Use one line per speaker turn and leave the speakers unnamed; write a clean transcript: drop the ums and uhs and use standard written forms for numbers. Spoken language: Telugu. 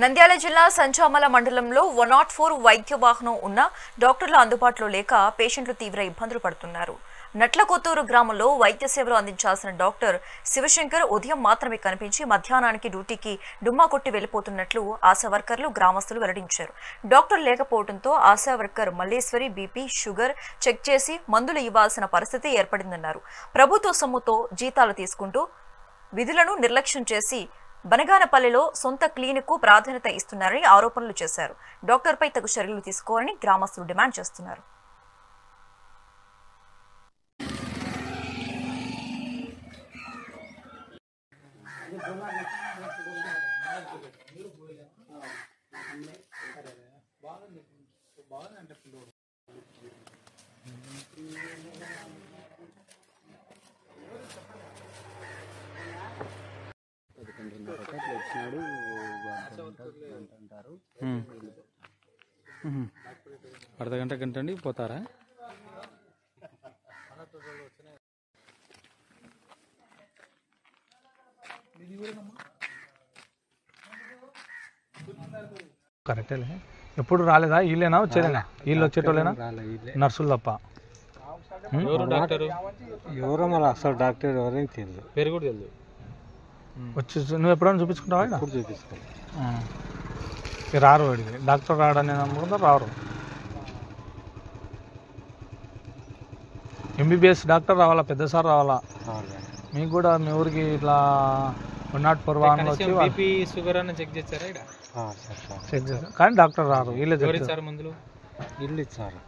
నంద్యాల జిల్లా సంచామల మండలంలో 104 వైద్య వాహనం ఉన్న డాక్టర్ల అందుబాటులో లేక పేషెంట్లు తీవ్ర ఇబ్బందులు పడుతున్నారు. నట్లకొత్తూరు గ్రామంలో వైద్య సేవలు అందించాల్సిన డాక్టర్ శివశంకర్ ఉదయం మాత్రమే కనిపించి మధ్యాహ్నానికి డ్యూటీకి డుమ్మా కొట్టి వెళ్లిపోతున్నట్లు ఆశా వర్కర్లు గ్రామస్తులు వెల్లడించారు. డాక్టర్ లేకపోవడంతో ASHA worker Malleswari BP sugar check చేసి మందులు ఇవ్వాల్సిన పరిస్థితి ఏర్పడిందన్నారు. ప్రభుత్వ సొమ్ముతో జీతాలు తీసుకుంటూ విధులను నిర్లక్ష్యం చేసి బనగానపల్లిలో సొంత క్లినిక్ కు ప్రాధాన్యత ఇస్తున్నారని ఆరోపణలు చేశారు. డాక్టర్పై తగు చర్యలు తీసుకోవాలని గ్రామస్తులు డిమాండ్ చేస్తున్నారు.
అర్ధ గంట అండి పోతారా?
కరెక్టేలే. ఎప్పుడు రాలేదా? వీళ్ళేనా వచ్చేదేనా? వీళ్ళు వచ్చేటోళ్ళేనా? నర్సులు తప్ప
ఎవరో మరి అసలు డాక్టర్ ఎవరైనా తెలియదు,
పేరు కూడా తెలియదు.
వచ్చి నువ్వు ఎప్పుడైనా చూపించుకుంటావా?
ఎప్పుడు చూపించుకోవాలి.
రారు అడిగి డాక్టర్ రాడని నమ్ముకుందా రారు. ఎంబీబీఎస్ డాక్టర్ రావాలా, పెద్ద సార్ రావాలా. మీకు కూడా మీ ఊరికి ఇట్లా 104 వాహనాలు వచ్చి
షుగర్ అన్న చెక్ చేస్తారా?
చెక్ చేస్తారు కానీ డాక్టర్ రారు. వీళ్ళే
ఇచ్చారు మందులు,
ఇల్లు ఇచ్చారు.